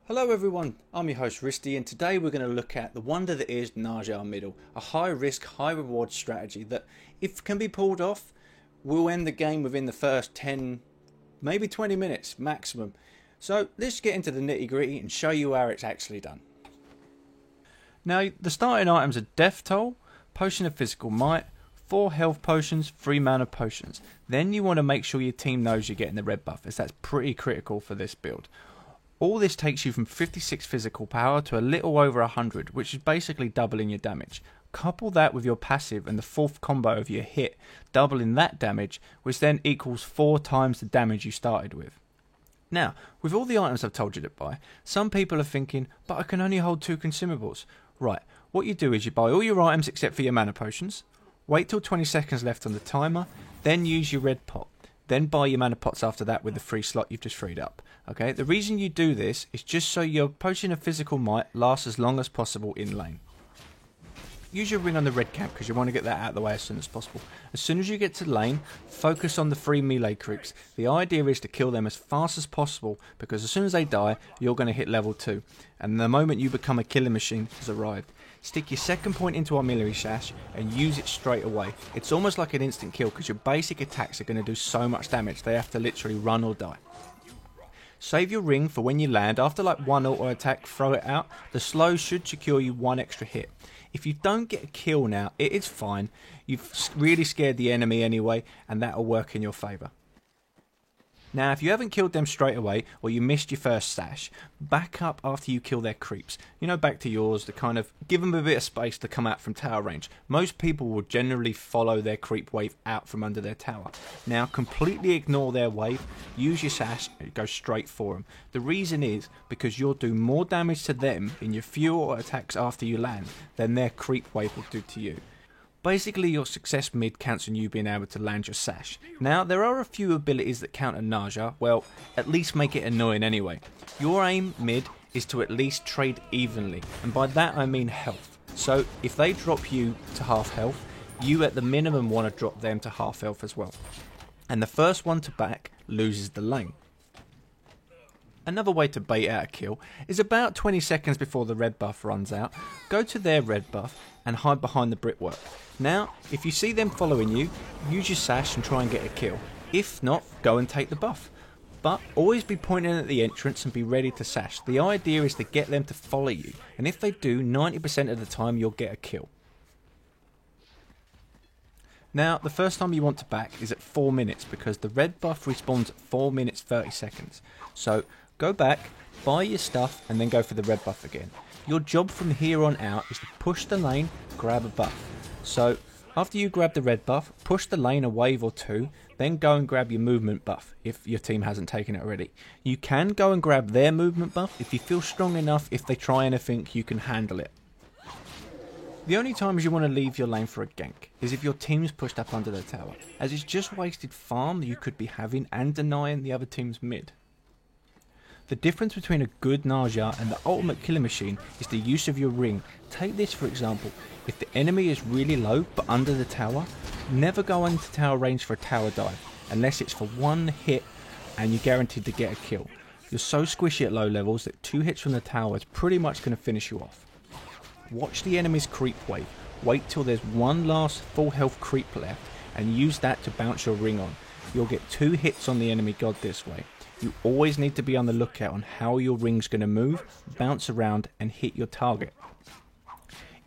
Hello everyone, I'm your host Risty, and today we're going to look at the wonder that is Najjar Middle, a high risk, high reward strategy that, if can be pulled off, will end the game within the first 10, maybe 20 minutes maximum. So let's get into the nitty gritty and show you how it's actually done. Now the starting items are Death Toll, Potion of Physical Might, 4 health potions, 3 mana potions. Then you want to make sure your team knows you're getting the red buff, as that's pretty critical for this build. All this takes you from 56 physical power to a little over 100, which is basically doubling your damage. Couple that with your passive and the fourth combo of your hit, doubling that damage, which then equals 4 times the damage you started with. Now, with all the items I've told you to buy, some people are thinking, but I can only hold 2 consumables. Right, what you do is you buy all your items except for your mana potions, wait till 20 seconds left on the timer, then use your red pot. Then buy your mana pots after that with the free slot you've just freed up. Okay, the reason you do this is just so your Potion of Physical Might lasts as long as possible in lane. Use your ring on the red camp because you want to get that out of the way as soon as possible. As soon as you get to lane, focus on the 3 melee creeps. The idea is to kill them as fast as possible because as soon as they die, you're going to hit level 2. And the moment you become a killing machine has arrived. Stick your second point into Armillary Sash and use it straight away. It's almost like an instant kill because your basic attacks are going to do so much damage they have to literally run or die. Save your ring for when you land. After like 1 auto attack, throw it out. The slow should secure you 1 extra hit. If you don't get a kill now, it is fine. You've really scared the enemy anyway, and that'll work in your favour. Now, if you haven't killed them straight away, or you missed your first sash, back up after you kill their creeps. You know, back to yours to kind of give them a bit of space to come out from tower range. Most people will generally follow their creep wave out from under their tower. Now, completely ignore their wave, use your sash, and go straight for them. The reason is because you'll do more damage to them in your few auto attacks after you land than their creep wave will do to you. Basically, your success mid counts on you being able to land your sash. Now, there are a few abilities that counter Najjar, well, at least make it annoying anyway. Your aim mid is to at least trade evenly, and by that I mean health. So, if they drop you to half health, you at the minimum want to drop them to half health as well. And the first one to back loses the lane. Another way to bait out a kill is about 20 seconds before the red buff runs out, go to their red buff and hide behind the brickwork. Now, if you see them following you, use your sash and try and get a kill. If not, go and take the buff. But always be pointing at the entrance and be ready to sash. The idea is to get them to follow you, and if they do, 90% of the time you'll get a kill. Now, the first time you want to back is at 4 minutes because the red buff respawns at 4 minutes 30 seconds. So, go back, buy your stuff, and then go for the red buff again. Your job from here on out is to push the lane, grab a buff. So, after you grab the red buff, push the lane a wave or 2, then go and grab your movement buff if your team hasn't taken it already. You can go and grab their movement buff if you feel strong enough. If they try anything, you can handle it. The only times you want to leave your lane for a gank is if your team's pushed up under the tower, as it's just wasted farm that you could be having and denying the other team's mid. The difference between a good Najjar and the ultimate killing machine is the use of your ring. Take this for example, if the enemy is really low but under the tower, never go into tower range for a tower dive, unless it's for 1 hit and you're guaranteed to get a kill. You're so squishy at low levels that 2 hits from the tower is pretty much going to finish you off. Watch the enemy's creep wave, wait till there's 1 last full health creep left and use that to bounce your ring on. You'll get 2 hits on the enemy god this way. You always need to be on the lookout on how your ring's going to move, bounce around and hit your target.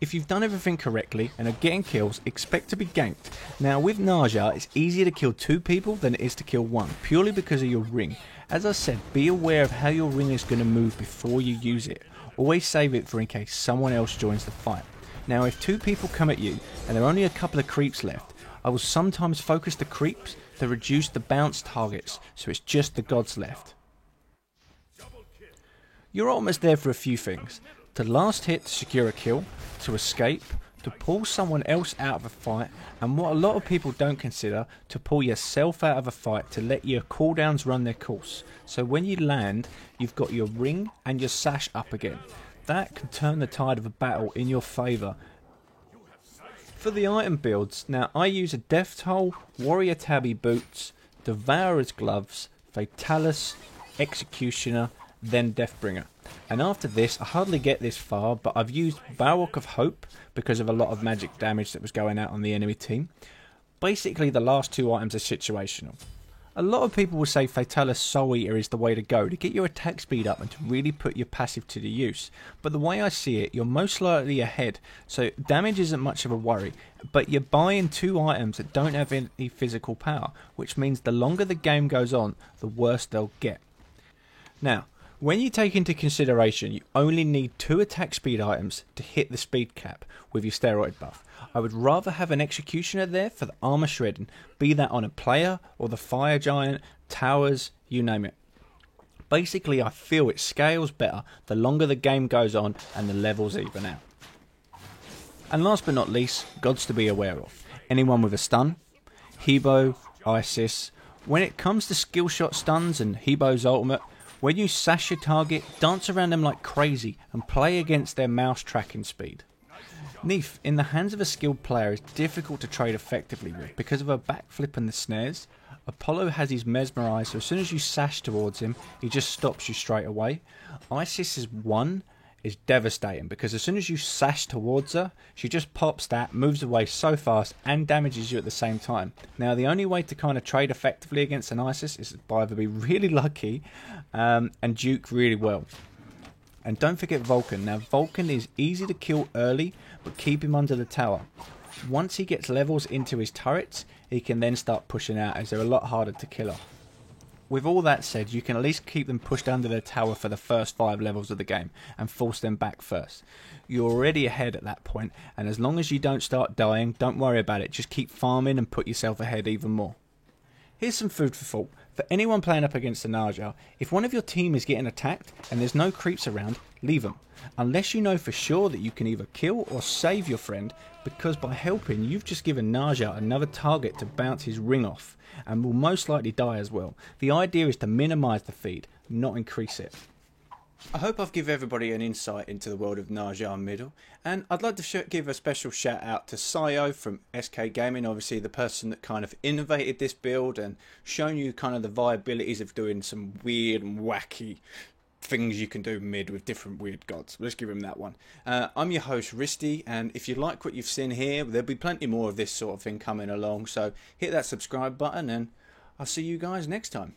If you've done everything correctly and are getting kills, expect to be ganked. Now with Najjar, it's easier to kill 2 people than it is to kill 1, purely because of your ring. As I said, be aware of how your ring is going to move before you use it. Always save it for in case someone else joins the fight. Now if 2 people come at you and there are only a couple of creeps left, I will sometimes focus the creeps to reduce the bounce targets so it's just the gods left. You're almost there for a few things. To last hit to secure a kill, to escape, to pull someone else out of a fight, and what a lot of people don't consider, to pull yourself out of a fight to let your cooldowns run their course. So when you land, you've got your ring and your sash up again. That can turn the tide of a battle in your favour. For the item builds, now I use a Death Toll, Warrior Tabby boots, Devourer's gloves, Fatalis, Executioner then Deathbringer. And after this, I hardly get this far, but I've used Balrog of Hope because of a lot of magic damage that was going out on the enemy team. Basically, the last two items are situational. A lot of people will say Fatalis Soul Eater is the way to go to get your attack speed up and to really put your passive to the use. But the way I see it, you're most likely ahead, so damage isn't much of a worry. But you're buying two items that don't have any physical power, which means the longer the game goes on, the worse they'll get. Now, when you take into consideration you only need 2 attack speed items to hit the speed cap with your steroid buff, I would rather have an Executioner there for the armor shredding, be that on a player or the fire giant, towers, you name it. Basically, I feel it scales better the longer the game goes on and the levels even out. And last but not least, gods to be aware of. Anyone with a stun, Hebo, Isis. When it comes to skill shot stuns and Hebo's ultimate, when you sash your target, dance around them like crazy and play against their mouse tracking speed. Neith, in the hands of a skilled player, is difficult to trade effectively with because of her backflip and the snares. Apollo has his mesmerise, so as soon as you sash towards him, he just stops you straight away. Isis's 1 is devastating because as soon as you sash towards her, she just pops that, moves away so fast and damages you at the same time. Now the only way to kind of trade effectively against an Isis is by either be really lucky and Duke really well. And don't forget Vulcan. Now Vulcan is easy to kill early, but keep him under the tower. Once he gets levels into his turrets, he can then start pushing out as they're a lot harder to kill off. With all that said, you can at least keep them pushed under their tower for the first 5 levels of the game and force them back first. You're already ahead at that point, and as long as you don't start dying, don't worry about it, just keep farming and put yourself ahead even more. Here's some food for thought. For anyone playing up against the Narja, if one of your team is getting attacked and there's no creeps around, leave them. Unless you know for sure that you can either kill or save your friend, because by helping you've just given Narja another target to bounce his ring off, and will most likely die as well. The idea is to minimise the feed, not increase it. I hope I've given everybody an insight into the world of Narja Middle, and I'd like to give a special shout out to Sayo from SK Gaming, obviously the person that kind of innovated this build and shown you kind of the viabilities of doing some weird and wacky things you can do mid with different weird gods. Let's give him that one. I'm your host Risty, and if you like what you've seen here, there'll be plenty more of this sort of thing coming along, so hit that subscribe button and I'll see you guys next time.